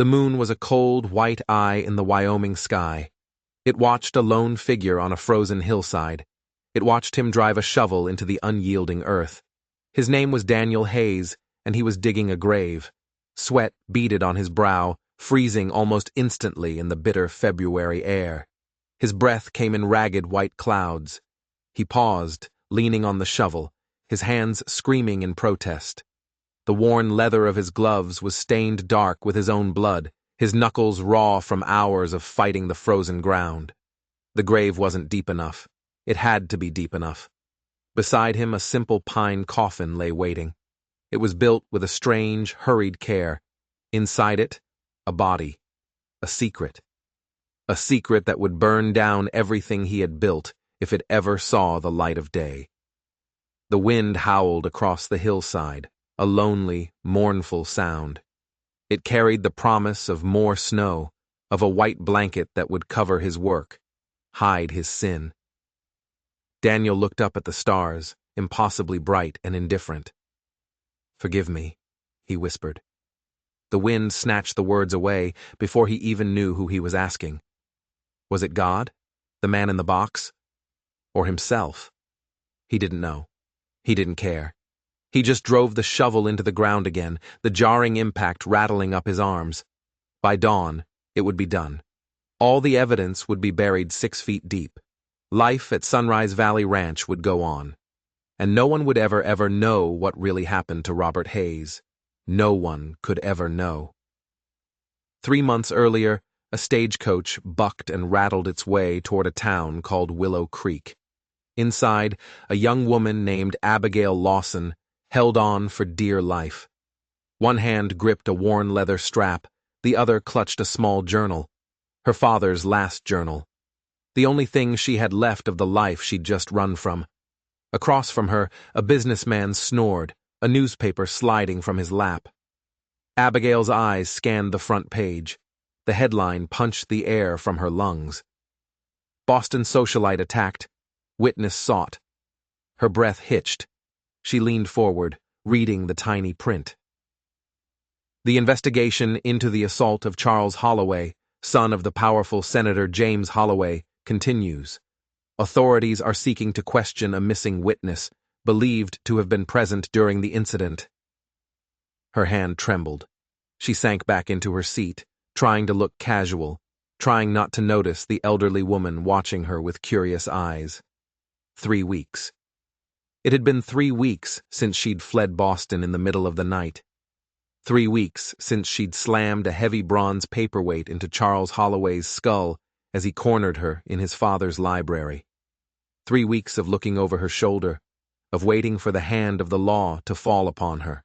The moon was a cold, white eye in the Wyoming sky. It watched a lone figure on a frozen hillside. It watched him drive a shovel into the unyielding earth. His name was Daniel Hayes, and he was digging a grave. Sweat beaded on his brow, freezing almost instantly in the bitter February air. His breath came in ragged white clouds. He paused, leaning on the shovel, his hands screaming in protest. The worn leather of his gloves was stained dark with his own blood, his knuckles raw from hours of fighting the frozen ground. The grave wasn't deep enough. It had to be deep enough. Beside him, a simple pine coffin lay waiting. It was built with a strange, hurried care. Inside it, a body. A secret. A secret that would burn down everything he had built if it ever saw the light of day. The wind howled across the hillside, a lonely, mournful sound. It carried the promise of more snow, of a white blanket that would cover his work, hide his sin. Daniel looked up at the stars, impossibly bright and indifferent. "Forgive me," he whispered. The wind snatched the words away before he even knew who he was asking. Was it God? The man in the box? Or himself? He didn't know. He didn't care. He just drove the shovel into the ground again, the jarring impact rattling up his arms. By dawn, it would be done. All the evidence would be buried 6 feet deep. Life at Sunrise Valley Ranch would go on. And no one would ever know what really happened to Robert Hayes. No one could ever know. 3 months earlier, a stagecoach bucked and rattled its way toward a town called Willow Creek. Inside, a young woman named Abigail Lawson held on for dear life. One hand gripped a worn leather strap, the other clutched a small journal. Her father's last journal. The only thing she had left of the life she'd just run from. Across from her, a businessman snored, a newspaper sliding from his lap. Abigail's eyes scanned the front page. The headline punched the air from her lungs. Boston socialite attacked. Witness sought. Her breath hitched. She leaned forward, reading the tiny print. The investigation into the assault of Charles Holloway, son of the powerful Senator James Holloway, continues. Authorities are seeking to question a missing witness, believed to have been present during the incident. Her hand trembled. She sank back into her seat, trying to look casual, trying not to notice the elderly woman watching her with curious eyes. 3 weeks. It had been 3 weeks since she'd fled Boston in the middle of the night. 3 weeks since she'd slammed a heavy bronze paperweight into Charles Holloway's skull as he cornered her in his father's library. 3 weeks of looking over her shoulder, of waiting for the hand of the law to fall upon her.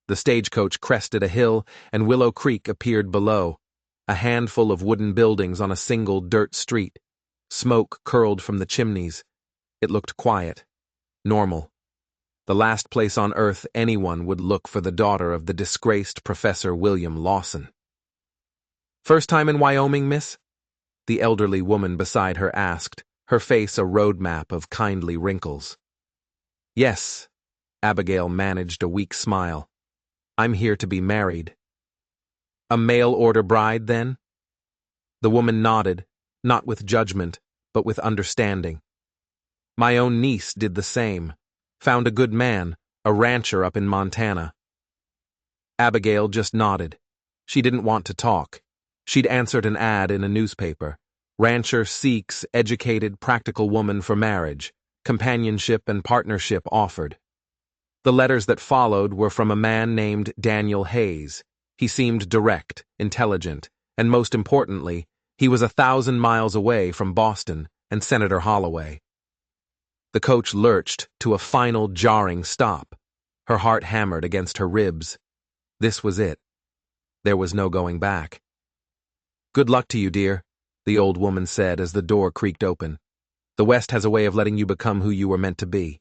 The stagecoach crested a hill, and Willow Creek appeared below, a handful of wooden buildings on a single dirt street. Smoke curled from the chimneys. It looked quiet, normal. The last place on earth anyone would look for the daughter of the disgraced Professor William Lawson. "First time in Wyoming, miss?" the elderly woman beside her asked, her face a roadmap of kindly wrinkles. "Yes," Abigail managed a weak smile. "I'm here to be married." "A mail-order bride, then?" The woman nodded, not with judgment, but with understanding. "My own niece did the same. Found a good man, a rancher up in Montana." Abigail just nodded. She didn't want to talk. She'd answered an ad in a newspaper. Rancher seeks educated, practical woman for marriage. Companionship and partnership offered. The letters that followed were from a man named Daniel Hayes. He seemed direct, intelligent, and most importantly, he was 1,000 miles away from Boston and Senator Holloway. The coach lurched to a final jarring stop. Her heart hammered against her ribs. This was it. There was no going back. "Good luck to you, dear," the old woman said as the door creaked open. "The West has a way of letting you become who you were meant to be."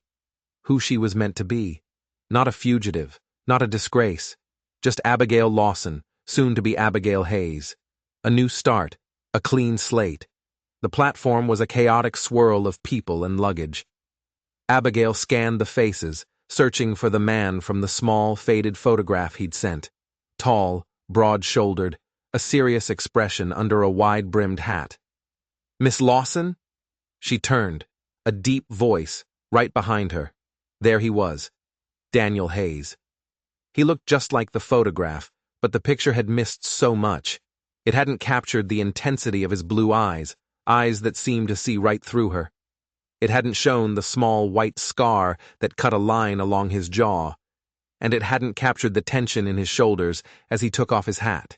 Who she was meant to be. Not a fugitive, not a disgrace. Just Abigail Lawson, soon to be Abigail Hayes. A new start, a clean slate. The platform was a chaotic swirl of people and luggage. Abigail scanned the faces, searching for the man from the small, faded photograph he'd sent. Tall, broad-shouldered, a serious expression under a wide-brimmed hat. "Miss Lawson?" She turned, a deep voice, right behind her. There he was, Daniel Hayes. He looked just like the photograph, but the picture had missed so much. It hadn't captured the intensity of his blue eyes, eyes that seemed to see right through her. It hadn't shown the small white scar that cut a line along his jaw, and it hadn't captured the tension in his shoulders as he took off his hat.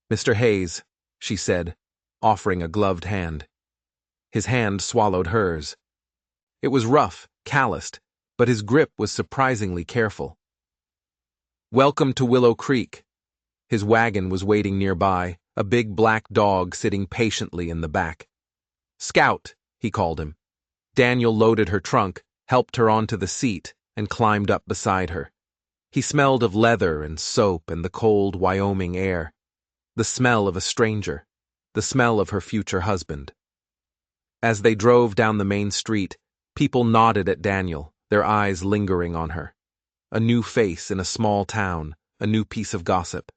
"Mr. Hayes," she said, offering a gloved hand. His hand swallowed hers. It was rough, calloused, but his grip was surprisingly careful. "Welcome to Willow Creek." His wagon was waiting nearby, a big black dog sitting patiently in the back. "Scout," he called him. Daniel loaded her trunk, helped her onto the seat, and climbed up beside her. He smelled of leather and soap and the cold Wyoming air. The smell of a stranger, the smell of her future husband. As they drove down the main street, people nodded at Daniel, their eyes lingering on her. A new face in a small town, a new piece of gossip.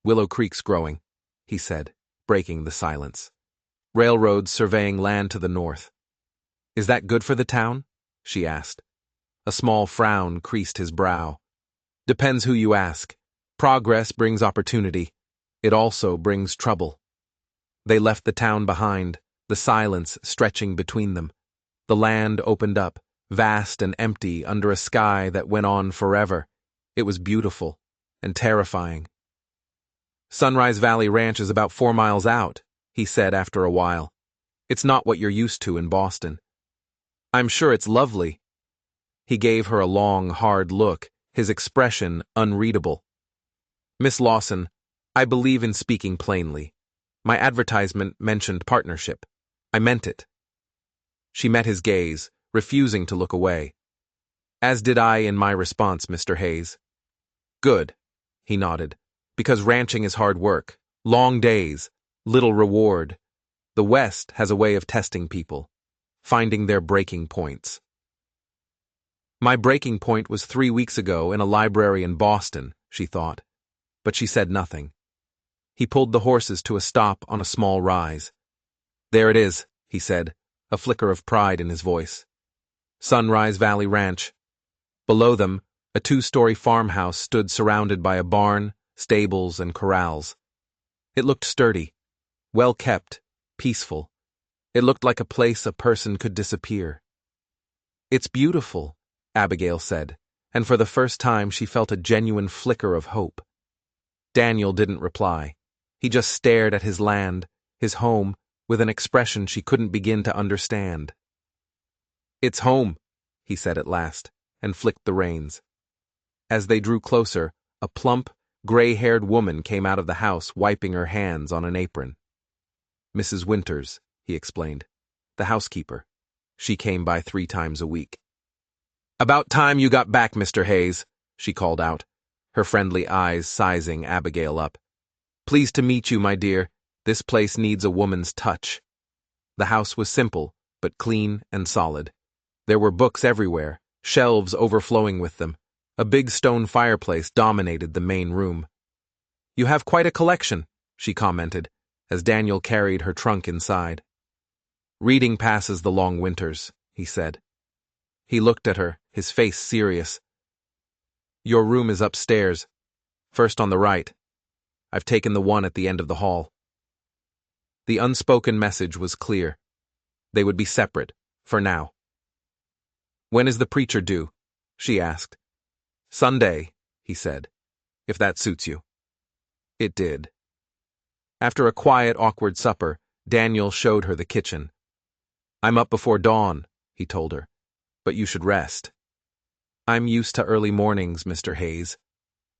"Willow Creek's growing," he said, breaking the silence. "Railroads surveying land to the north." "Is that good for the town?" she asked. A small frown creased his brow. "Depends who you ask. Progress brings opportunity. It also brings trouble." They left the town behind, the silence stretching between them. The land opened up, vast and empty under a sky that went on forever. It was beautiful and terrifying. "Sunrise Valley Ranch is about 4 miles out," he said after a while. "It's not what you're used to in Boston." "I'm sure it's lovely." He gave her a long, hard look, his expression unreadable. "Miss Lawson, I believe in speaking plainly. My advertisement mentioned partnership. I meant it." She met his gaze, refusing to look away. "As did I in my response, Mr. Hayes." "Good," he nodded, "because ranching is hard work, long days, little reward. The West has a way of testing people, finding their breaking points." "My breaking point was 3 weeks ago in a library in Boston," she thought, but she said nothing. He pulled the horses to a stop on a small rise. "There it is," he said, a flicker of pride in his voice. Sunrise Valley Ranch. Below them, a 2-story farmhouse stood surrounded by a barn, stables, and corrals. It looked sturdy, well kept, peaceful. It looked like a place a person could disappear. "It's beautiful," Abigail said, and for the first time she felt a genuine flicker of hope. Daniel didn't reply. He just stared at his land, his home, with an expression she couldn't begin to understand. "It's home," he said at last, and flicked the reins. As they drew closer, a plump, gray-haired woman came out of the house wiping her hands on an apron. "Mrs. Winters," he explained. "The housekeeper. She came by 3 times a week." "About time you got back, Mr. Hayes," she called out, her friendly eyes sizing Abigail up. "Pleased to meet you, my dear. This place needs a woman's touch." The house was simple, but clean and solid. There were books everywhere, shelves overflowing with them. A big stone fireplace dominated the main room. "You have quite a collection," she commented, as Daniel carried her trunk inside. "Reading passes the long winters," he said. He looked at her, his face serious. "Your room is upstairs, first on the right. I've taken the one at the end of the hall." The unspoken message was clear. They would be separate, for now. "When is the preacher due?" she asked. "Sunday," he said, "if that suits you." It did. After a quiet, awkward supper, Daniel showed her the kitchen. "I'm up before dawn," he told her, "but you should rest." "I'm used to early mornings, Mr. Hayes."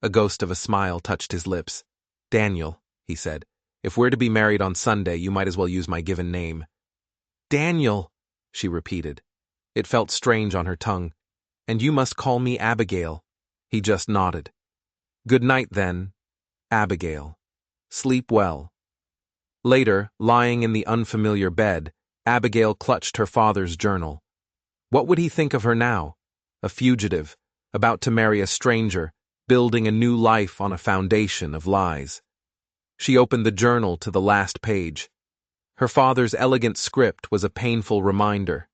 A ghost of a smile touched his lips. "Daniel," he said, "if we're to be married on Sunday, you might as well use my given name." "Daniel," she repeated. It felt strange on her tongue. "And you must call me Abigail." He just nodded. "Good night, then, Abigail. Sleep well." Later, lying in the unfamiliar bed, Abigail clutched her father's journal. What would he think of her now? A fugitive, about to marry a stranger, building a new life on a foundation of lies. She opened the journal to the last page. Her father's elegant script was a painful reminder.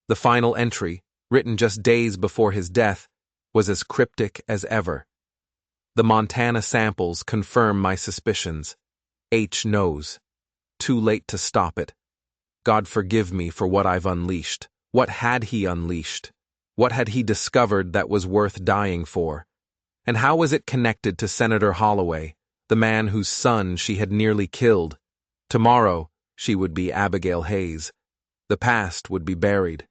The final entry, written just days before his death, was as cryptic as ever. The Montana samples confirm my suspicions. H knows. Too late to stop it. God forgive me for what I've unleashed. What had he unleashed? What had he discovered that was worth dying for? And how was it connected to Senator Holloway, the man whose son she had nearly killed? Tomorrow, she would be Abigail Hayes. The past would be buried.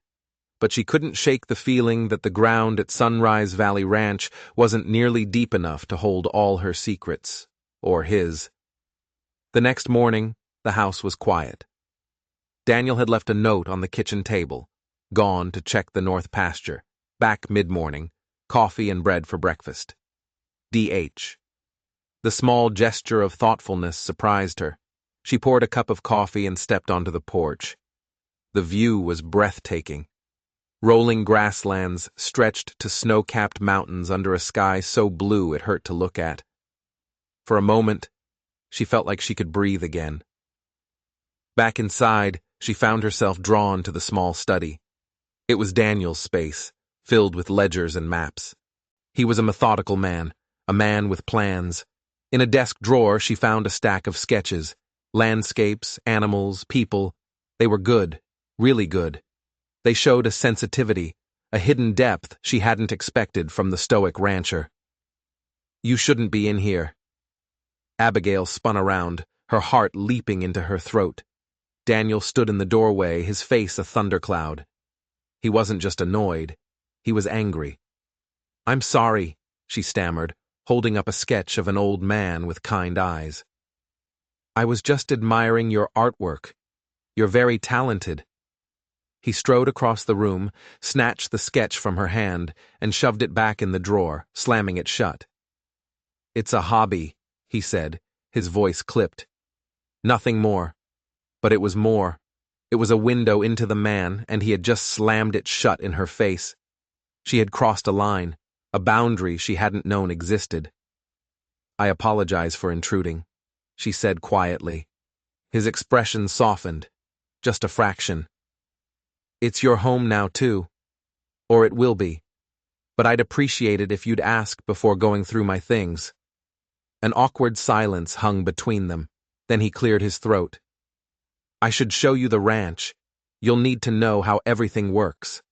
But she couldn't shake the feeling that the ground at Sunrise Valley Ranch wasn't nearly deep enough to hold all her secrets, or his. The next morning, the house was quiet. Daniel had left a note on the kitchen table, gone to check the north pasture, back mid-morning, coffee and bread for breakfast. D.H. The small gesture of thoughtfulness surprised her. She poured a cup of coffee and stepped onto the porch. The view was breathtaking. Rolling grasslands stretched to snow-capped mountains under a sky so blue it hurt to look at. For a moment, she felt like she could breathe again. Back inside, she found herself drawn to the small study. It was Daniel's space, filled with ledgers and maps. He was a methodical man, a man with plans. In a desk drawer, she found a stack of sketches. Landscapes, animals, people. They were good, really good. They showed a sensitivity, a hidden depth she hadn't expected from the stoic rancher. You shouldn't be in here. Abigail spun around, her heart leaping into her throat. Daniel stood in the doorway, his face a thundercloud. He wasn't just annoyed, he was angry. I'm sorry, she stammered, holding up a sketch of an old man with kind eyes. I was just admiring your artwork. You're very talented. He strode across the room, snatched the sketch from her hand, and shoved it back in the drawer, slamming it shut. It's a hobby, he said, his voice clipped. Nothing more. But it was more. It was a window into the man, and he had just slammed it shut in her face. She had crossed a line, a boundary she hadn't known existed. I apologize for intruding, she said quietly. His expression softened, just a fraction. It's your home now, too. Or it will be. But I'd appreciate it if you'd ask before going through my things. An awkward silence hung between them. Then he cleared his throat. I should show you the ranch. You'll need to know how everything works.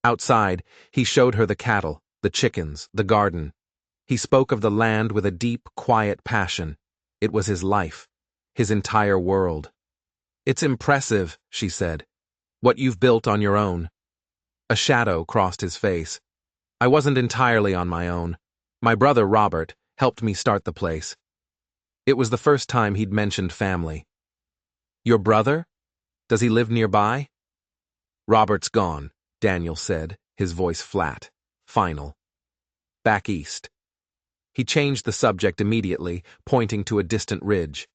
Outside, he showed her the cattle, the chickens, the garden. He spoke of the land with a deep, quiet passion. It was his life, his entire world. It's impressive, she said. What you've built on your own. A shadow crossed his face. I wasn't entirely on my own. My brother, Robert, helped me start the place. It was the first time he'd mentioned family. Your brother? Does he live nearby? Robert's gone, Daniel said, his voice flat, final. Back east. He changed the subject immediately, pointing to a distant ridge.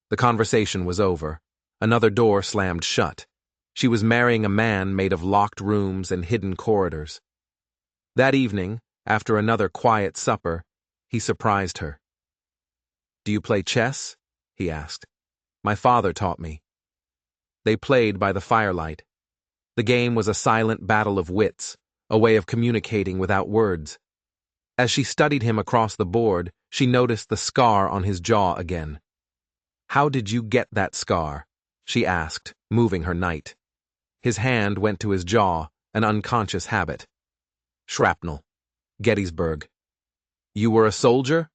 The conversation was over. Another door slammed shut. She was marrying a man made of locked rooms and hidden corridors. That evening, after another quiet supper, he surprised her. Do you play chess? He asked. My father taught me. They played by the firelight. The game was a silent battle of wits, a way of communicating without words. As she studied him across the board, she noticed the scar on his jaw again. How did you get that scar? She asked, moving her knight. His hand went to his jaw, an unconscious habit. Shrapnel. Gettysburg. You were a soldier?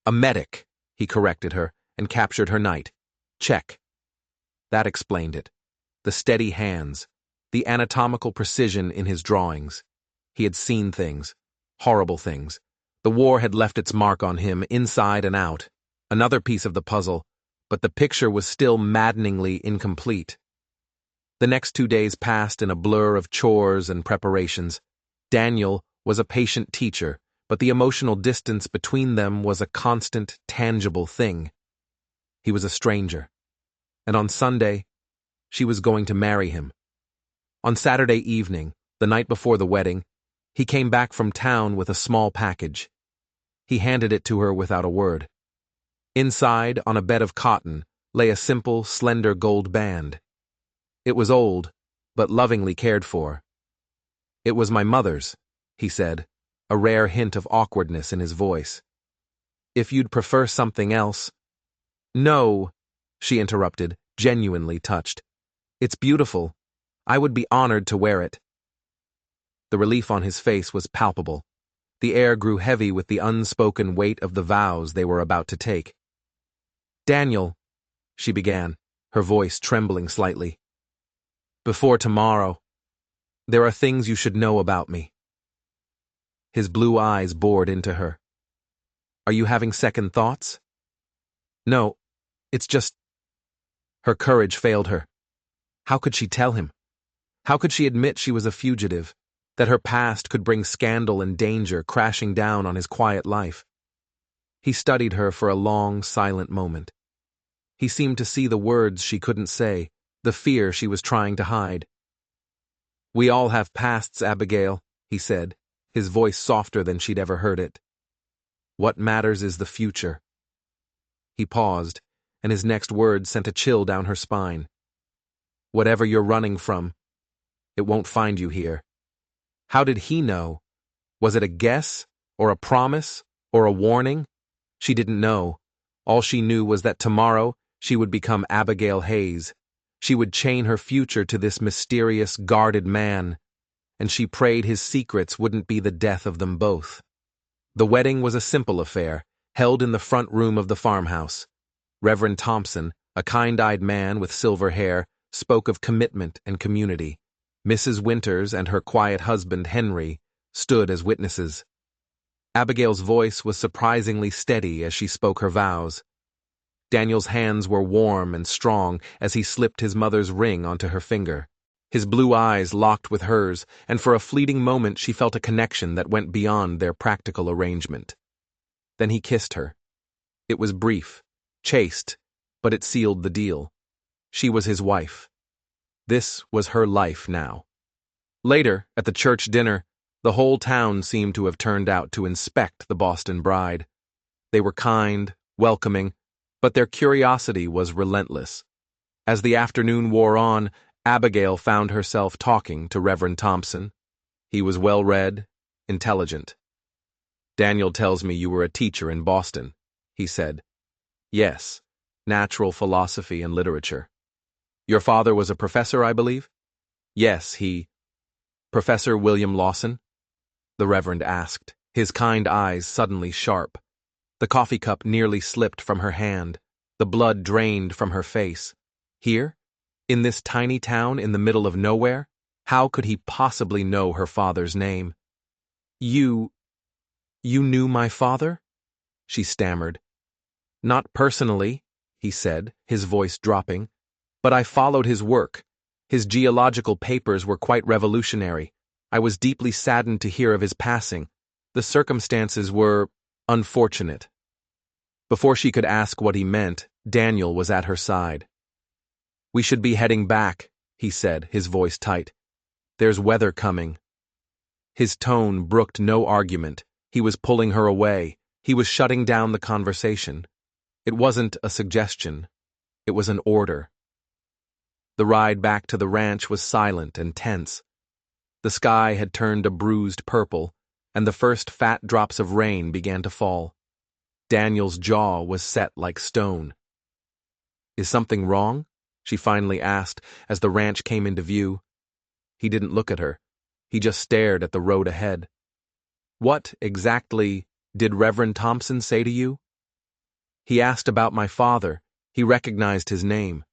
A medic, he corrected her, and captured her knight. Check. That explained it. The steady hands, the anatomical precision in his drawings. He had seen things, horrible things. The war had left its mark on him, inside and out. Another piece of the puzzle, but the picture was still maddeningly incomplete. The next 2 days passed in a blur of chores and preparations. Daniel was a patient teacher, but the emotional distance between them was a constant, tangible thing. He was a stranger. And on Sunday, she was going to marry him. On Saturday evening, the night before the wedding, he came back from town with a small package. He handed it to her without a word. Inside, on a bed of cotton, lay a simple, slender gold band. It was old, but lovingly cared for. "It was my mother's," he said, a rare hint of awkwardness in his voice. "If you'd prefer something else—" "No," she interrupted, genuinely touched. "It's beautiful. I would be honored to wear it." The relief on his face was palpable. The air grew heavy with the unspoken weight of the vows they were about to take. "Daniel," she began, her voice trembling slightly. "Before tomorrow, there are things you should know about me." His blue eyes bored into her. "Are you having second thoughts?" "No, it's just—" Her courage failed her. How could she tell him? How could she admit she was a fugitive, that her past could bring scandal and danger crashing down on his quiet life? He studied her for a long, silent moment. He seemed to see the words she couldn't say, the fear she was trying to hide. "We all have pasts, Abigail," he said, his voice softer than she'd ever heard it. "What matters is the future." He paused, and his next words sent a chill down her spine. "Whatever you're running from, it won't find you here." How did he know? Was it a guess, or a promise, or a warning? She didn't know. All she knew was that tomorrow she would become Abigail Hayes. She would chain her future to this mysterious, guarded man, and she prayed his secrets wouldn't be the death of them both. The wedding was a simple affair, held in the front room of the farmhouse. Reverend Thompson, a kind-eyed man with silver hair, spoke of commitment and community. Mrs. Winters and her quiet husband, Henry, stood as witnesses. Abigail's voice was surprisingly steady as she spoke her vows. Daniel's hands were warm and strong as he slipped his mother's ring onto her finger. His blue eyes locked with hers, and for a fleeting moment she felt a connection that went beyond their practical arrangement. Then he kissed her. It was brief, chaste, but it sealed the deal. She was his wife. This was her life now. Later, at the church dinner, the whole town seemed to have turned out to inspect the Boston bride. They were kind, welcoming, but their curiosity was relentless. As the afternoon wore on, Abigail found herself talking to Reverend Thompson. He was well-read, intelligent. "Daniel tells me you were a teacher in Boston," he said. "Yes, natural philosophy and literature." "Your father was a professor, I believe?" "Yes, he—" "Professor William Lawson?" the Reverend asked, his kind eyes suddenly sharp. The coffee cup nearly slipped from her hand. The blood drained from her face. Here? In this tiny town in the middle of nowhere? How could he possibly know her father's name? You knew my father?" she stammered. "Not personally," he said, his voice dropping. "But I followed his work. His geological papers were quite revolutionary. I was deeply saddened to hear of his passing. The circumstances were unfortunate." Before she could ask what he meant, Daniel was at her side. "We should be heading back," he said, his voice tight. "There's weather coming." His tone brooked no argument. He was pulling her away. He was shutting down the conversation. It wasn't a suggestion. It was an order. The ride back to the ranch was silent and tense. The sky had turned a bruised purple, and the first fat drops of rain began to fall. Daniel's jaw was set like stone. "Is something wrong?" she finally asked as the ranch came into view. He didn't look at her. He just stared at the road ahead. "What, exactly, did Reverend Thompson say to you?" "He asked about my father. He recognized his name."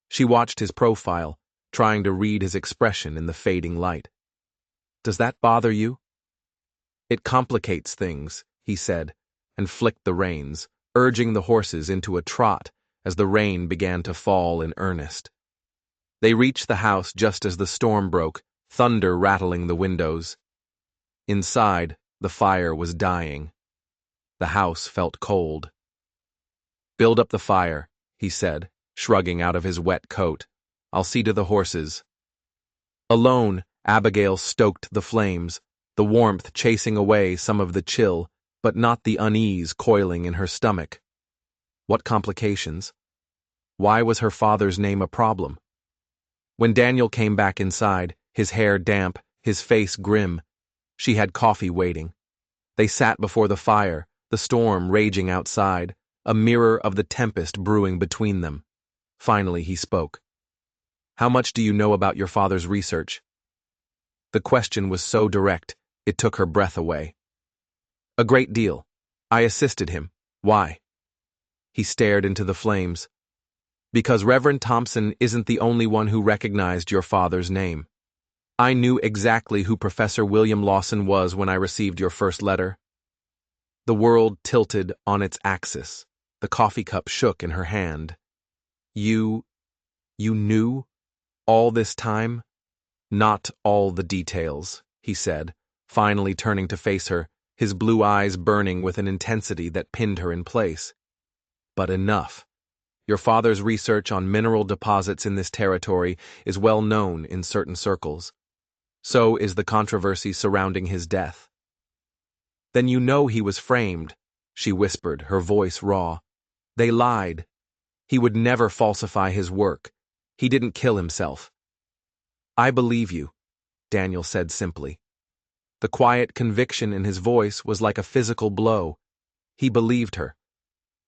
She watched his profile, trying to read his expression in the fading light. "Does that bother you?" "It complicates things," he said, and flicked the reins, urging the horses into a trot as the rain began to fall in earnest. They reached the house just as the storm broke, thunder rattling the windows. Inside, the fire was dying. The house felt cold. "Build up the fire," he said, shrugging out of his wet coat. "I'll see to the horses." Alone, Abigail stoked the flames, the warmth chasing away some of the chill, but not the unease coiling in her stomach. What complications? Why was her father's name a problem? When Daniel came back inside, his hair damp, his face grim, she had coffee waiting. They sat before the fire, the storm raging outside, a mirror of the tempest brewing between them. Finally, he spoke. How much do you know about your father's research? The question was so direct, it took her breath away. A great deal. I assisted him. Why? He stared into the flames. Because Reverend Thompson isn't the only one who recognized your father's name. I knew exactly who Professor William Lawson was when I received your first letter. The world tilted on its axis. The coffee cup shook in her hand. You knew? All this time? Not all the details, he said, finally turning to face her, his blue eyes burning with an intensity that pinned her in place. But enough. Your father's research on mineral deposits in this territory is well known in certain circles. So is the controversy surrounding his death. Then you know he was framed, she whispered, her voice raw. They lied. He would never falsify his work. He didn't kill himself. I believe you, Daniel said simply. The quiet conviction in his voice was like a physical blow. He believed her.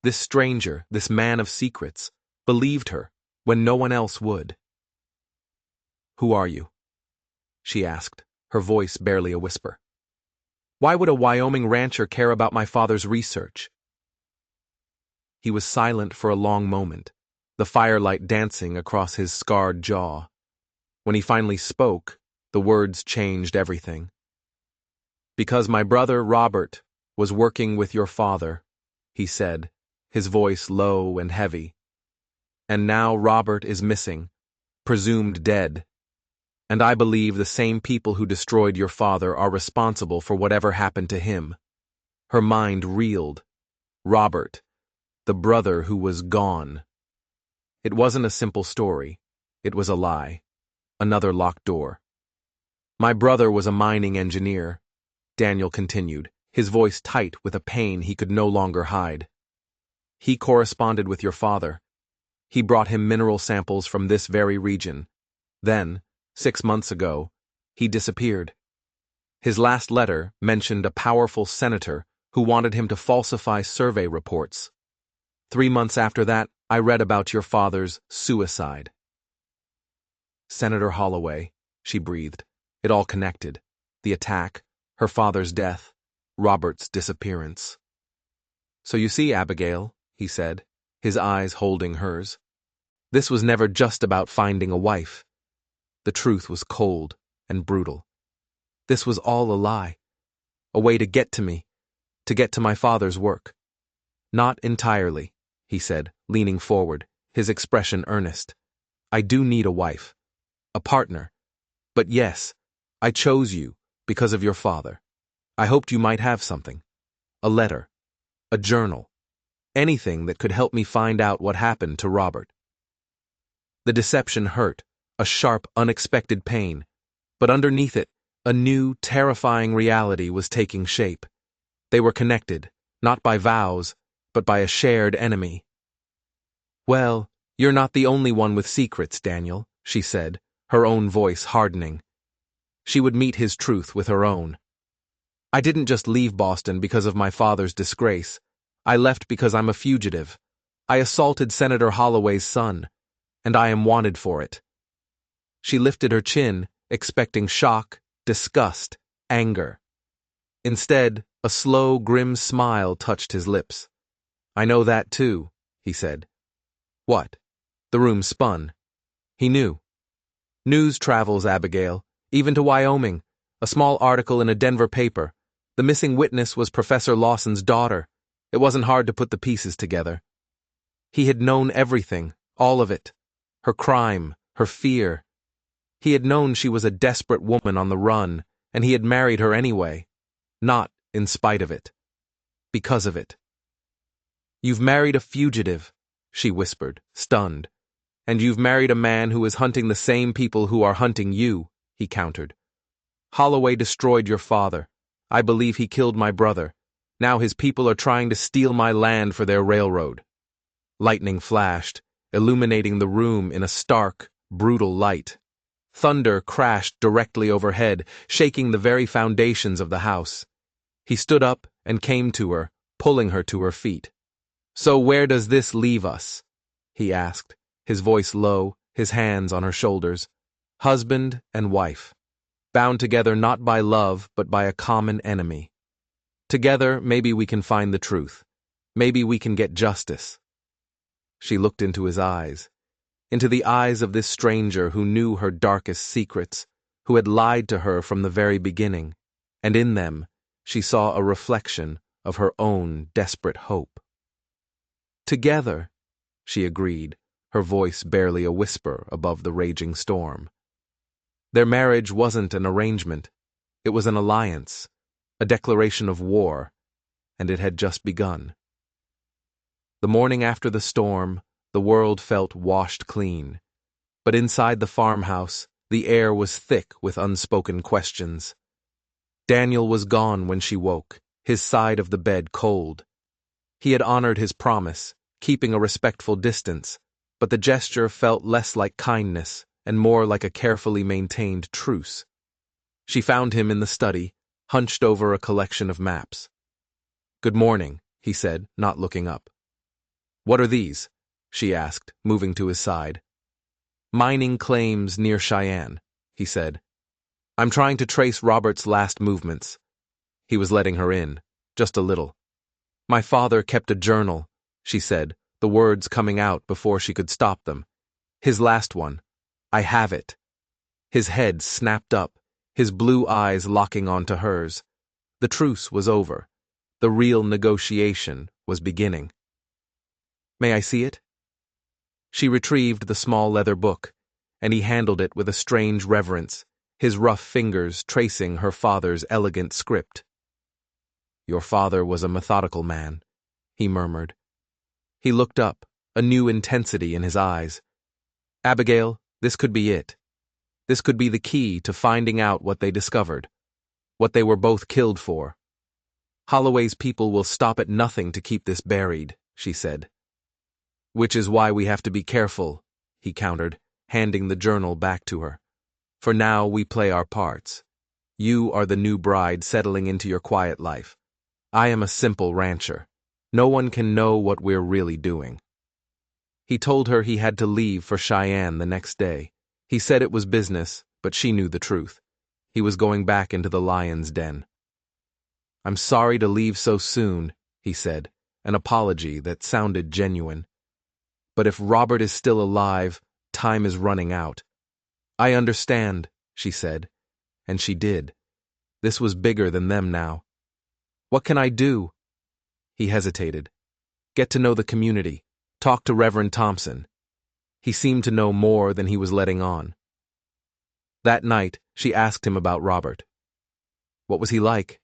This stranger, this man of secrets, believed her when no one else would. Who are you? She asked, her voice barely a whisper. Why would a Wyoming rancher care about my father's research? He was silent for a long moment, the firelight dancing across his scarred jaw. When he finally spoke, the words changed everything. Because my brother Robert was working with your father, he said, his voice low and heavy. And now Robert is missing, presumed dead. And I believe the same people who destroyed your father are responsible for whatever happened to him. Her mind reeled. Robert, the brother who was gone. It wasn't a simple story. It was a lie. Another locked door. My brother was a mining engineer, Daniel continued, his voice tight with a pain he could no longer hide. He corresponded with your father. He brought him mineral samples from this very region. Then, 6 months ago, he disappeared. His last letter mentioned a powerful senator who wanted him to falsify survey reports. 3 months after that, I read about your father's suicide. Senator Holloway, she breathed. It all connected. The attack, her father's death, Robert's disappearance. So you see, Abigail, he said, his eyes holding hers. This was never just about finding a wife. The truth was cold and brutal. This was all a lie. A way to get to me, to get to my father's work. Not entirely, he said, leaning forward, his expression earnest. I do need a wife. A partner. But yes, I chose you because of your father. I hoped you might have something. A letter. A journal. Anything that could help me find out what happened to Robert. The deception hurt, a sharp, unexpected pain. But underneath it, a new, terrifying reality was taking shape. They were connected, not by vows, but by a shared enemy. Well, you're not the only one with secrets, Daniel, she said, her own voice hardening. She would meet his truth with her own. I didn't just leave Boston because of my father's disgrace. I left because I'm a fugitive. I assaulted Senator Holloway's son, and I am wanted for it. She lifted her chin, expecting shock, disgust, anger. Instead, a slow, grim smile touched his lips. I know that too, he said. What? The room spun. He knew. News travels, Abigail, even to Wyoming. A small article in a Denver paper. The missing witness was Professor Lawson's daughter. It wasn't hard to put the pieces together. He had known everything, all of it. Her crime, her fear. He had known she was a desperate woman on the run, and he had married her anyway. Not in spite of it. Because of it. You've married a fugitive, she whispered, stunned. And you've married a man who is hunting the same people who are hunting you, he countered. Holloway destroyed your father. I believe he killed my brother. Now his people are trying to steal my land for their railroad. Lightning flashed, illuminating the room in a stark, brutal light. Thunder crashed directly overhead, shaking the very foundations of the house. He stood up and came to her, pulling her to her feet. "So where does this leave us?" he asked, his voice low, his hands on her shoulders. "Husband and wife, bound together not by love but by a common enemy. Together, maybe we can find the truth. Maybe we can get justice." She looked into his eyes, into the eyes of this stranger who knew her darkest secrets, who had lied to her from the very beginning, and in them she saw a reflection of her own desperate hope. "Together," she agreed, her voice barely a whisper above the raging storm. Their marriage wasn't an arrangement. It was an alliance, a declaration of war, and it had just begun. The morning after the storm, the world felt washed clean, but inside the farmhouse, the air was thick with unspoken questions. Daniel was gone when she woke, his side of the bed cold. He had honored his promise, keeping a respectful distance, but the gesture felt less like kindness and more like a carefully maintained truce. She found him in the study, hunched over a collection of maps. "Good morning," he said, not looking up. "What are these?" she asked, moving to his side. "Mining claims near Cheyenne," he said. "I'm trying to trace Robert's last movements." He was letting her in, just a little. "My father kept a journal," she said, the words coming out before she could stop them. "His last one. I have it." His head snapped up, his blue eyes locking onto hers. The truce was over. The real negotiation was beginning. "May I see it?" She retrieved the small leather book, and he handled it with a strange reverence, his rough fingers tracing her father's elegant script. "Your father was a methodical man," he murmured. He looked up, a new intensity in his eyes. "Abigail, this could be it. This could be the key to finding out what they discovered, what they were both killed for. Holloway's people will stop at nothing to keep this buried," she said. "Which is why we have to be careful," he countered, handing the journal back to her. "For now we play our parts. You are the new bride settling into your quiet life. I am a simple rancher. No one can know what we're really doing." He told her he had to leave for Cheyenne the next day. He said it was business, but she knew the truth. He was going back into the lion's den. "I'm sorry to leave so soon," he said, an apology that sounded genuine. "But if Robert is still alive, time is running out." "I understand," she said, and she did. This was bigger than them now. "What can I do?" He hesitated. "Get to know the community. Talk to Reverend Thompson." He seemed to know more than he was letting on. That night, she asked him about Robert. "What was he like?"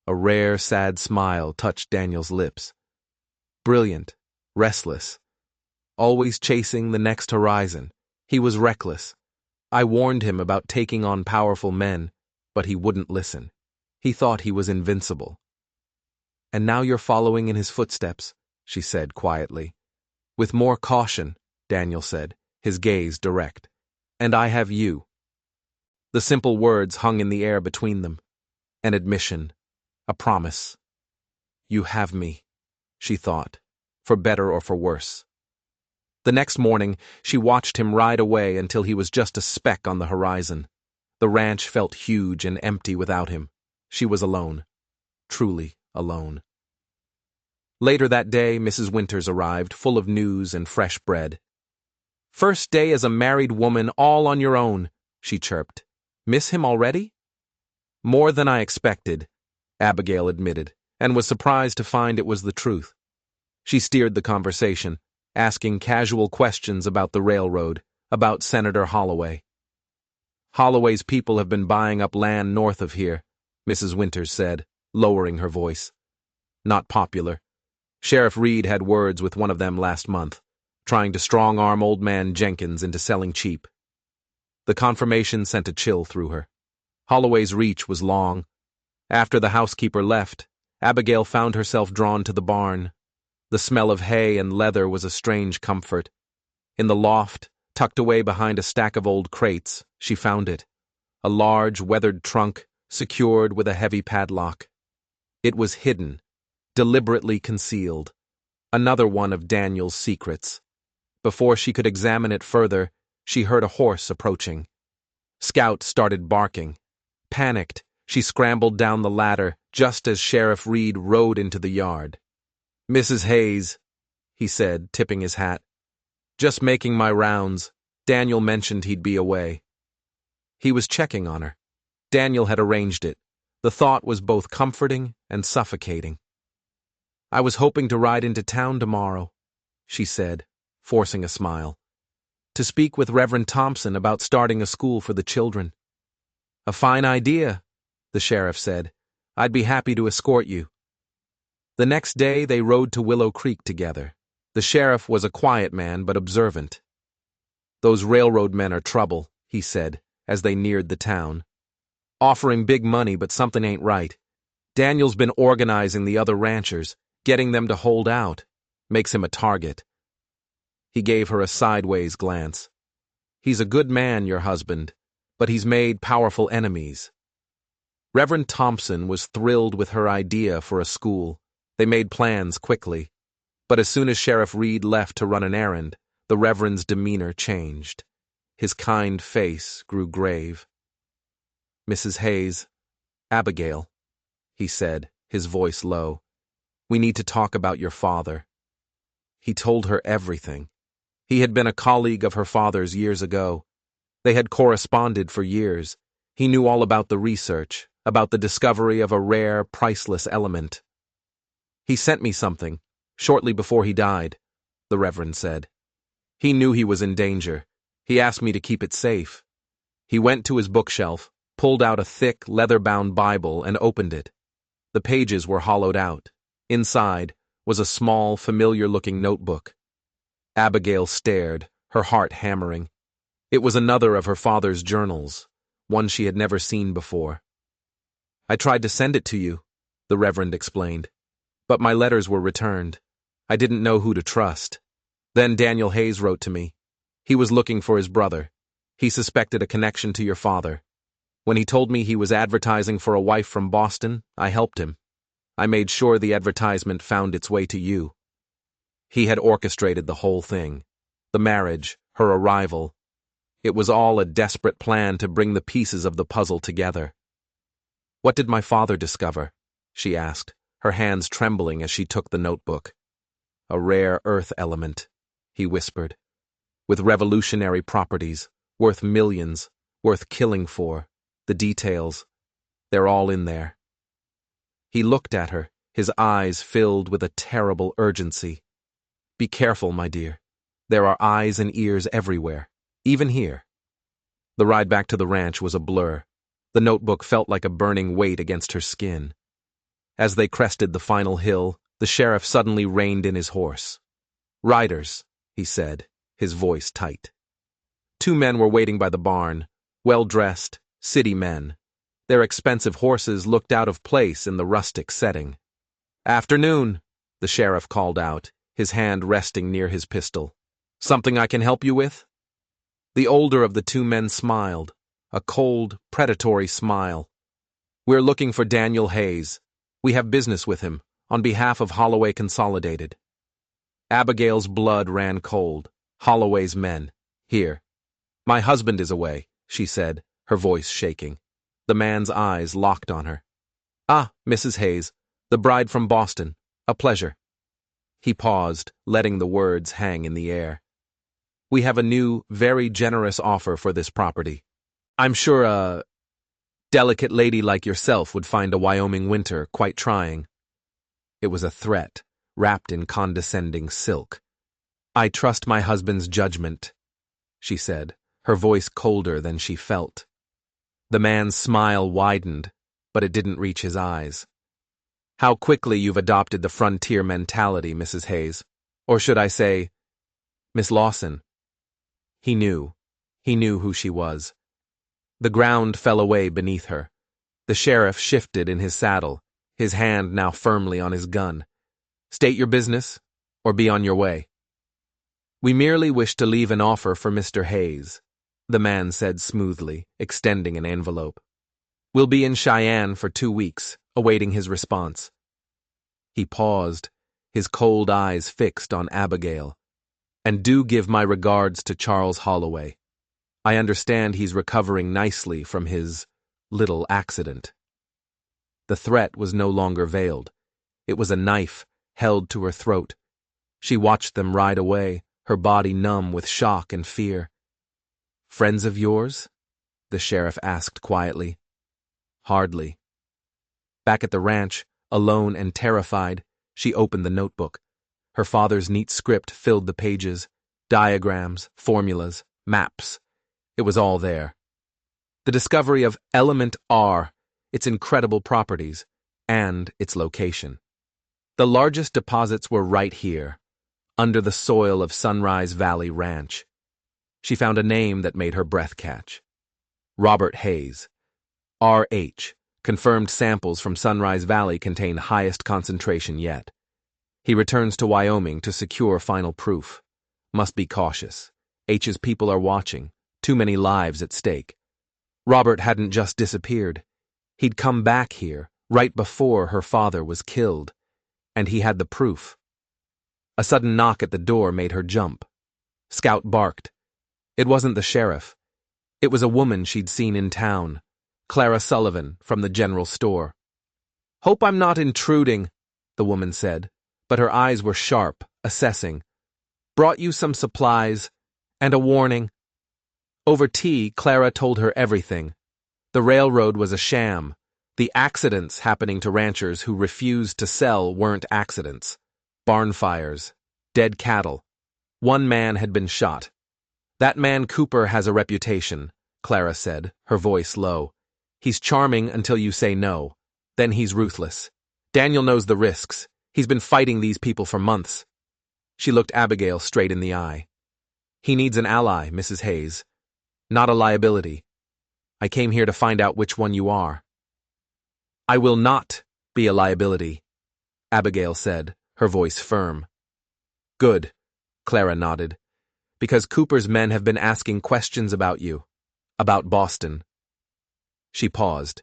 A rare, sad smile touched Daniel's lips. "Brilliant, restless, always chasing the next horizon. He was reckless. I warned him about taking on powerful men, but he wouldn't listen. He thought he was invincible." "And now you're following in his footsteps," she said quietly. "With more caution," Daniel said, his gaze direct. "And I have you." The simple words hung in the air between them. An admission. A promise. "You have me," she thought, for better or for worse. The next morning, she watched him ride away until he was just a speck on the horizon. The ranch felt huge and empty without him. She was alone. Truly alone. Later that day, Mrs. Winters arrived, full of news and fresh bread. "First day as a married woman, all on your own," she chirped. "Miss him already?" "More than I expected," Abigail admitted, and was surprised to find it was the truth. She steered the conversation, asking casual questions about the railroad, about Senator Holloway. "Holloway's people have been buying up land north of here," Mrs. Winters said, lowering her voice. "Not popular. Sheriff Reed had words with one of them last month, trying to strong-arm old man Jenkins into selling cheap." The confirmation sent a chill through her. Holloway's reach was long. After the housekeeper left, Abigail found herself drawn to the barn. The smell of hay and leather was a strange comfort. In the loft, tucked away behind a stack of old crates, she found it. A large, weathered trunk, secured with a heavy padlock. It was hidden, deliberately concealed. Another one of Daniel's secrets. Before she could examine it further, she heard a horse approaching. Scout started barking. Panicked, she scrambled down the ladder just as Sheriff Reed rode into the yard. "Mrs. Hayes," he said, tipping his hat. "Just making my rounds. Daniel mentioned he'd be away." He was checking on her. Daniel had arranged it. The thought was both comforting and suffocating. "I was hoping to ride into town tomorrow," she said, forcing a smile, "to speak with Reverend Thompson about starting a school for the children." "A fine idea," the sheriff said. "I'd be happy to escort you." The next day they rode to Willow Creek together. The sheriff was a quiet man but observant. "Those railroad men are trouble," he said, as they neared the town. "Offering big money, but something ain't right. Daniel's been organizing the other ranchers, getting them to hold out. Makes him a target." He gave her a sideways glance. "He's a good man, your husband, but he's made powerful enemies." Reverend Thompson was thrilled with her idea for a school. They made plans quickly. But as soon as Sheriff Reed left to run an errand, the Reverend's demeanor changed. His kind face grew grave. "Mrs. Hayes, Abigail," he said, his voice low, "we need to talk about your father." He told her everything. He had been a colleague of her father's years ago. They had corresponded for years. He knew all about the research, about the discovery of a rare, priceless element. "He sent me something, shortly before he died," the Reverend said. "He knew he was in danger. He asked me to keep it safe." He went to his bookshelf, pulled out a thick, leather-bound Bible, and opened it. The pages were hollowed out. Inside was a small, familiar-looking notebook. Abigail stared, her heart hammering. It was another of her father's journals, one she had never seen before. "I tried to send it to you," the Reverend explained, "but my letters were returned. I didn't know who to trust. Then Daniel Hayes wrote to me. He was looking for his brother. He suspected a connection to your father. When he told me he was advertising for a wife from Boston, I helped him. I made sure the advertisement found its way to you." He had orchestrated the whole thing. The marriage, her arrival. It was all a desperate plan to bring the pieces of the puzzle together. "What did my father discover?" she asked, her hands trembling as she took the notebook. "A rare earth element," he whispered, "with revolutionary properties, worth millions, worth killing for. The details, they're all in there." He looked at her, his eyes filled with a terrible urgency. "Be careful, my dear. There are eyes and ears everywhere, even here." The ride back to the ranch was a blur. The notebook felt like a burning weight against her skin. As they crested the final hill, the sheriff suddenly reined in his horse. "Riders," he said, his voice tight. Two men were waiting by the barn, well-dressed, city men. Their expensive horses looked out of place in the rustic setting. "Afternoon," the sheriff called out, his hand resting near his pistol. "Something I can help you with?" The older of the two men smiled, a cold, predatory smile. "We're looking for Daniel Hayes. We have business with him, on behalf of Holloway Consolidated." Abigail's blood ran cold. Holloway's men. "Here. My husband is away," she said, her voice shaking. The man's eyes locked on her. "Ah, Mrs. Hayes, the bride from Boston. A pleasure." He paused, letting the words hang in the air. "We have a new, very generous offer for this property. I'm sure a delicate lady like yourself would find a Wyoming winter quite trying." It was a threat, wrapped in condescending silk. "I trust my husband's judgment," she said, her voice colder than she felt. The man's smile widened, but it didn't reach his eyes. "How quickly you've adopted the frontier mentality, Mrs. Hayes. Or should I say, Miss Lawson?" He knew. He knew who she was. The ground fell away beneath her. The sheriff shifted in his saddle, his hand now firmly on his gun. "State your business," or be on your way. We merely wish to leave an offer for Mr. Hayes, the man said smoothly, extending an envelope. We'll be in Cheyenne for 2 weeks, awaiting his response. He paused, his cold eyes fixed on Abigail. And do give my regards to Charles Holloway. I understand he's recovering nicely from his little accident. The threat was no longer veiled. It was a knife held to her throat. She watched them ride away, her body numb with shock and fear. Friends of yours? The sheriff asked quietly. Hardly. Back at the ranch, alone and terrified, she opened the notebook. Her father's neat script filled the pages, diagrams, formulas, maps. It was all there. The discovery of Element R, its incredible properties, and its location. The largest deposits were right here, under the soil of Sunrise Valley Ranch. She found a name that made her breath catch. Robert Hayes. R.H. Confirmed samples from Sunrise Valley contain highest concentration yet. He returns to Wyoming to secure final proof. Must be cautious. H's people are watching. Too many lives at stake. Robert hadn't just disappeared. He'd come back here, right before her father was killed. And he had the proof. A sudden knock at the door made her jump. Scout barked. It wasn't the sheriff. It was a woman she'd seen in town. Clara Sullivan, from the general store. Hope I'm not intruding, the woman said, but her eyes were sharp, assessing. Brought you some supplies, and a warning. Over tea, Clara told her everything. The railroad was a sham. The accidents happening to ranchers who refused to sell weren't accidents. Barn fires, dead cattle. One man had been shot. That man Cooper has a reputation, Clara said, her voice low. He's charming until you say no. Then he's ruthless. Daniel knows the risks. He's been fighting these people for months. She looked Abigail straight in the eye. He needs an ally, Mrs. Hayes. Not a liability. I came here to find out which one you are. I will not be a liability, Abigail said, her voice firm. Good, Clara nodded, because Cooper's men have been asking questions about you, about Boston. She paused.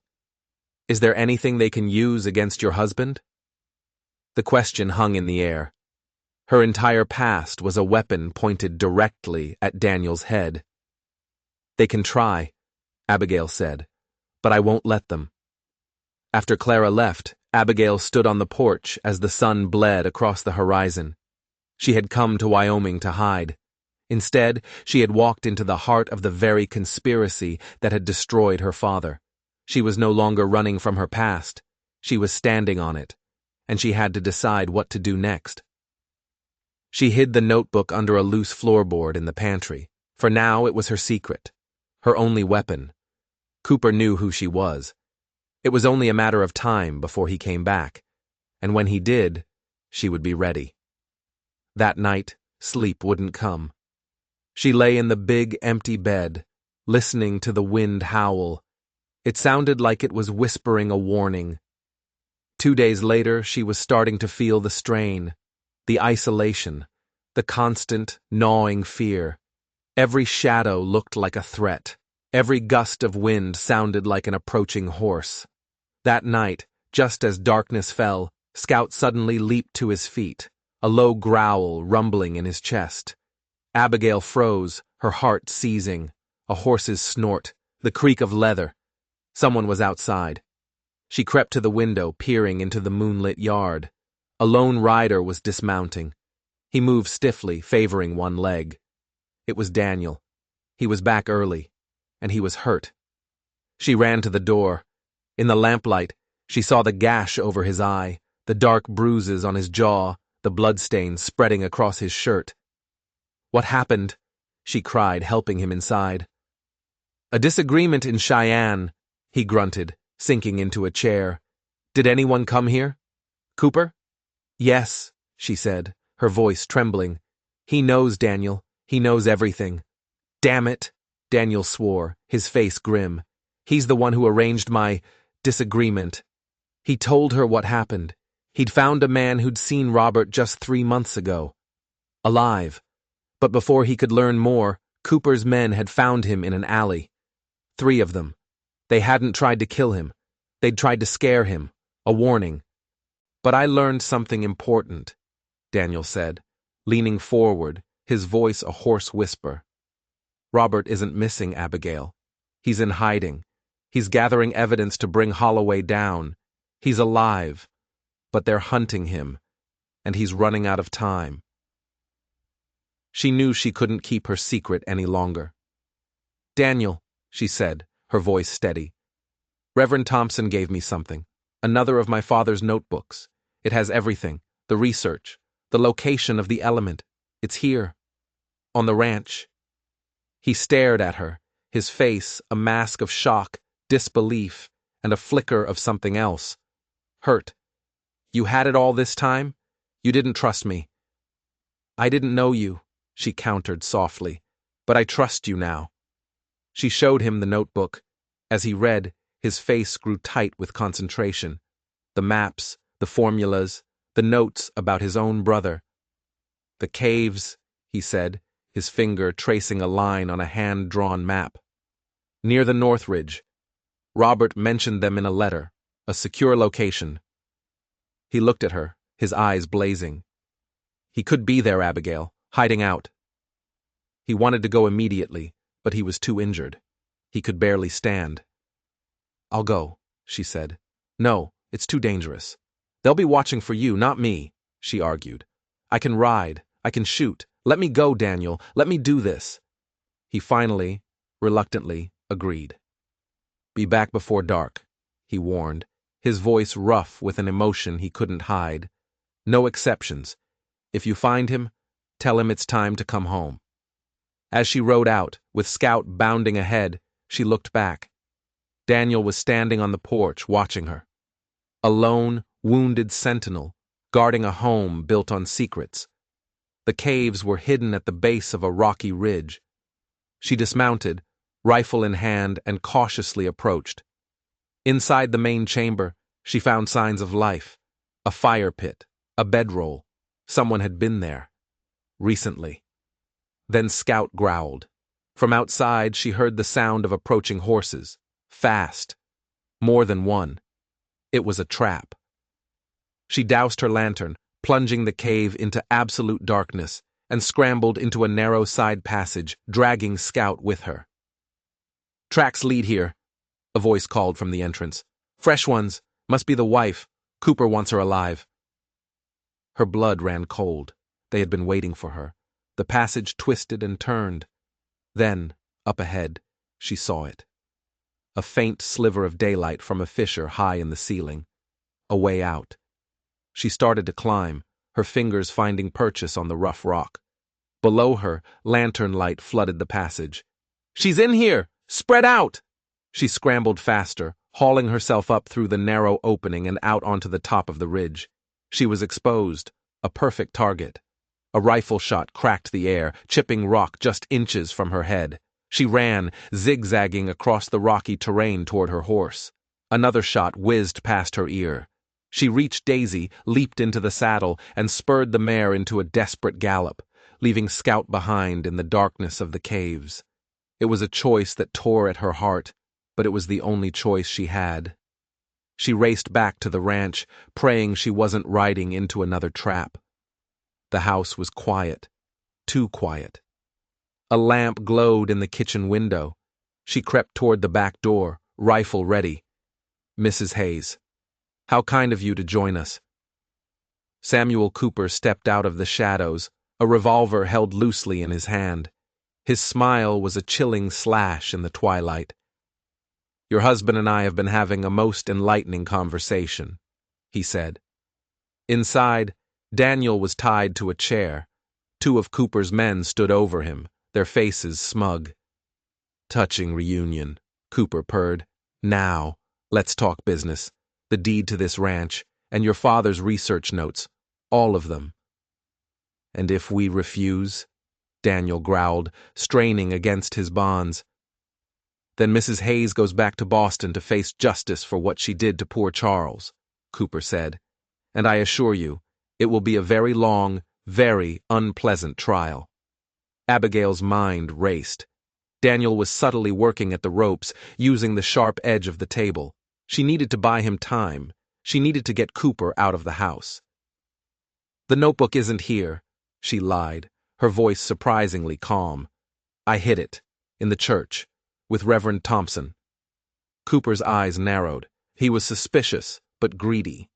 Is there anything they can use against your husband? The question hung in the air. Her entire past was a weapon pointed directly at Daniel's head. They can try, Abigail said, but I won't let them. After Clara left, Abigail stood on the porch as the sun bled across the horizon. She had come to Wyoming to hide. Instead, she had walked into the heart of the very conspiracy that had destroyed her father. She was no longer running from her past. She was standing on it, and she had to decide what to do next. She hid the notebook under a loose floorboard in the pantry. For now, it was her secret, her only weapon. Cooper knew who she was. It was only a matter of time before he came back, and when he did, she would be ready. That night, sleep wouldn't come. She lay in the big, empty bed, listening to the wind howl. It sounded like it was whispering a warning. 2 days later, she was starting to feel the strain, the isolation, the constant, gnawing fear. Every shadow looked like a threat. Every gust of wind sounded like an approaching horse. That night, just as darkness fell, Scout suddenly leaped to his feet, a low growl rumbling in his chest. Abigail froze, her heart seizing, a horse's snort, the creak of leather. Someone was outside. She crept to the window, peering into the moonlit yard. A lone rider was dismounting. He moved stiffly, favoring one leg. It was Daniel. He was back early, and he was hurt. She ran to the door. In the lamplight, she saw the gash over his eye, the dark bruises on his jaw, the bloodstains spreading across his shirt. What happened? She cried, helping him inside. A disagreement in Cheyenne, he grunted, sinking into a chair. Did anyone come here? Cooper? Yes, she said, her voice trembling. He knows, Daniel. He knows everything. Damn it, Daniel swore, his face grim. He's the one who arranged my disagreement. He told her what happened. He'd found a man who'd seen Robert just 3 months ago. Alive. But before he could learn more, Cooper's men had found him in an alley. 3 of them. They hadn't tried to kill him. They'd tried to scare him. A warning. "But I learned something important," Daniel said, leaning forward, his voice a hoarse whisper. "Robert isn't missing, Abigail. He's in hiding. He's gathering evidence to bring Holloway down. He's alive, but they're hunting him, and he's running out of time." She knew she couldn't keep her secret any longer. "Daniel," she said, her voice steady, "Reverend Thompson gave me something. Another of my father's notebooks. It has everything, the research, the location of the element. It's here. On the ranch." He stared at her, his face a mask of shock, disbelief, and a flicker of something else. Hurt. "You had it all this time? You didn't trust me." "I didn't know you," she countered softly, "but I trust you now." She showed him the notebook. As he read, his face grew tight with concentration. The maps, the formulas, the notes about his own brother. "The caves," he said, his finger tracing a line on a hand-drawn map. "Near the North Ridge. Robert mentioned them in a letter, a secure location." He looked at her, his eyes blazing. "He could be there, Abigail, hiding out." He wanted to go immediately, but he was too injured. He could barely stand. "I'll go," she said. "No, it's too dangerous. They'll be watching for you, not me," she argued. "I can ride. I can shoot. Let me go, Daniel. Let me do this." He finally, reluctantly, agreed. "Be back before dark," he warned, his voice rough with an emotion he couldn't hide. "No exceptions. If you find him, tell him it's time to come home." As she rode out, with Scout bounding ahead, she looked back. Daniel was standing on the porch, watching her. A lone, wounded sentinel, guarding a home built on secrets. The caves were hidden at the base of a rocky ridge. She dismounted, rifle in hand, and cautiously approached. Inside the main chamber, she found signs of life. A fire pit, a bedroll. Someone had been there. Recently. Then Scout growled. From outside, she heard the sound of approaching horses. Fast. More than one. It was a trap. She doused her lantern, plunging the cave into absolute darkness, and scrambled into a narrow side passage, dragging Scout with her. "Tracks lead here," a voice called from the entrance. "Fresh ones. Must be the wife. Cooper wants her alive." Her blood ran cold. They had been waiting for her. The passage twisted and turned. Then, up ahead, she saw it. A faint sliver of daylight from a fissure high in the ceiling. A way out. She started to climb, her fingers finding purchase on the rough rock. Below her, lantern light flooded the passage. "She's in here! Spread out!" She scrambled faster, hauling herself up through the narrow opening and out onto the top of the ridge. She was exposed, a perfect target. A rifle shot cracked the air, chipping rock just inches from her head. She ran, zigzagging across the rocky terrain toward her horse. Another shot whizzed past her ear. She reached Daisy, leaped into the saddle, and spurred the mare into a desperate gallop, leaving Scout behind in the darkness of the caves. It was a choice that tore at her heart, but it was the only choice she had. She raced back to the ranch, praying she wasn't riding into another trap. The house was quiet, too quiet. A lamp glowed in the kitchen window. She crept toward the back door, rifle ready. "Mrs. Hayes, how kind of you to join us." Samuel Cooper stepped out of the shadows, a revolver held loosely in his hand. His smile was a chilling slash in the twilight. "Your husband and I have been having a most enlightening conversation," he said. Inside, Daniel was tied to a chair. 2 of Cooper's men stood over him, their faces smug. "Touching reunion," Cooper purred. "Now, let's talk business. The deed to this ranch, and your father's research notes. All of them." "And if we refuse?" Daniel growled, straining against his bonds. "Then Mrs. Hayes goes back to Boston to face justice for what she did to poor Charles," Cooper said. and I assure you, it will be a very long, very unpleasant trial. Abigail's mind raced. Daniel was subtly working at the ropes, using the sharp edge of the table. She needed to buy him time. She needed to get Cooper out of the house. "The notebook isn't here," she lied, her voice surprisingly calm. "I hid it, in the church, with Reverend Thompson." Cooper's eyes narrowed. He was suspicious, but greedy.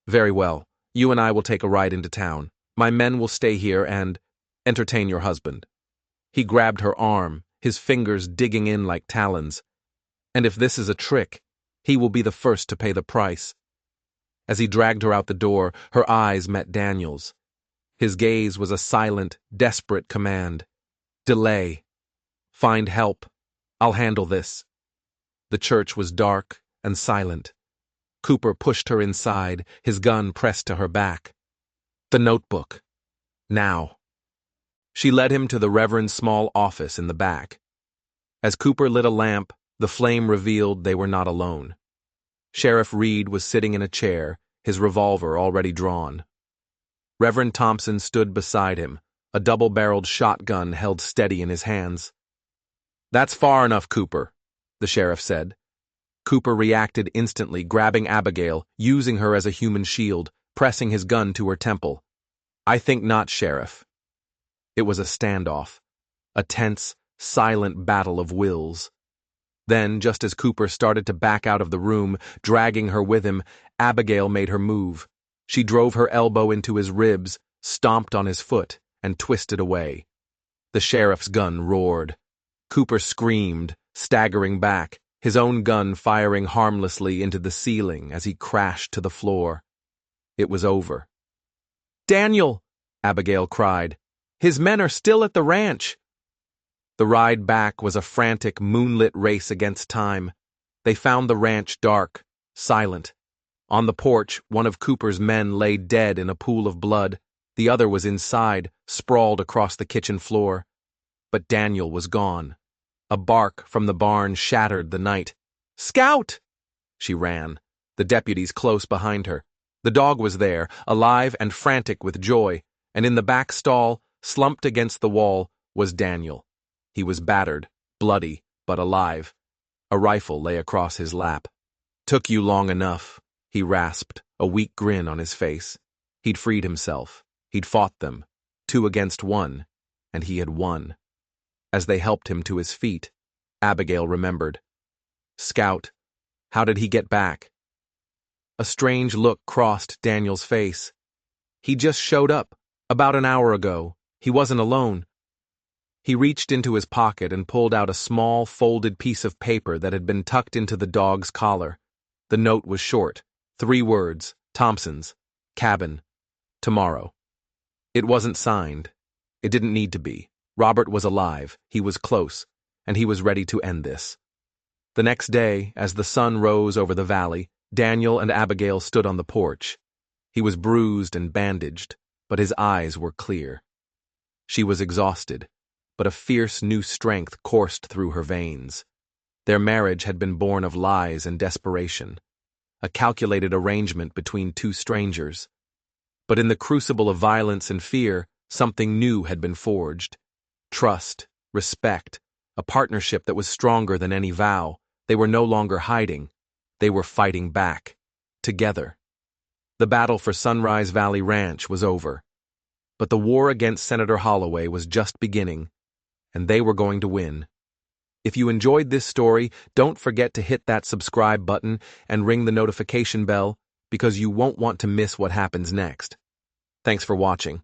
"Very well. You and I will take a ride into town. My men will stay here and entertain your husband." He grabbed her arm, his fingers digging in like talons. "And if this is a trick, he will be the first to pay the price." As he dragged her out the door, her eyes met Daniel's. His gaze was a silent, desperate command. "Delay. Find help. I'll handle this." The church was dark and silent. Cooper pushed her inside, his gun pressed to her back. "The notebook. Now." She led him to the Reverend's small office in the back. As Cooper lit a lamp, the flame revealed they were not alone. Sheriff Reed was sitting in a chair, his revolver already drawn. Reverend Thompson stood beside him, a double-barreled shotgun held steady in his hands. "That's far enough, Cooper," the sheriff said. Cooper reacted instantly, grabbing Abigail, using her as a human shield, pressing his gun to her temple. "I think not, Sheriff." It was a standoff, a tense, silent battle of wills. Then, just as Cooper started to back out of the room, dragging her with him, Abigail made her move. She drove her elbow into his ribs, stomped on his foot, and twisted away. The sheriff's gun roared. Cooper screamed, staggering back, his own gun firing harmlessly into the ceiling as he crashed to the floor. It was over. "Daniel!" Abigail cried. "His men are still at the ranch." The ride back was a frantic, moonlit race against time. They found the ranch dark, silent. On the porch, one of Cooper's men lay dead in a pool of blood. The other was inside, sprawled across the kitchen floor. But Daniel was gone. A bark from the barn shattered the night. "Scout!" She ran, the deputies close behind her. The dog was there, alive and frantic with joy, and in the back stall, slumped against the wall, was Daniel. He was battered, bloody, but alive. A rifle lay across his lap. "Took you long enough," he rasped, a weak grin on his face. He'd freed himself. He'd fought them, 2 against 1, and he had won. As they helped him to his feet, Abigail remembered. Scout, how did he get back? A strange look crossed Daniel's face. "He just showed up, about an hour ago. He wasn't alone." He reached into his pocket and pulled out a small, folded piece of paper that had been tucked into the dog's collar. The note was short, 3 words, Thompson's, cabin, tomorrow. It wasn't signed. It didn't need to be. Robert was alive, he was close, and he was ready to end this. The next day, as the sun rose over the valley, Daniel and Abigail stood on the porch. He was bruised and bandaged, but his eyes were clear. She was exhausted, but a fierce new strength coursed through her veins. Their marriage had been born of lies and desperation, a calculated arrangement between 2 strangers. But in the crucible of violence and fear, something new had been forged. Trust, respect, a partnership that was stronger than any vow. They were no longer hiding. They were fighting back, together. The battle for Sunrise Valley Ranch was over. But the war against Senator Holloway was just beginning, and they were going to win. If you enjoyed this story, don't forget to hit that subscribe button and ring the notification bell, because you won't want to miss what happens next. Thanks for watching.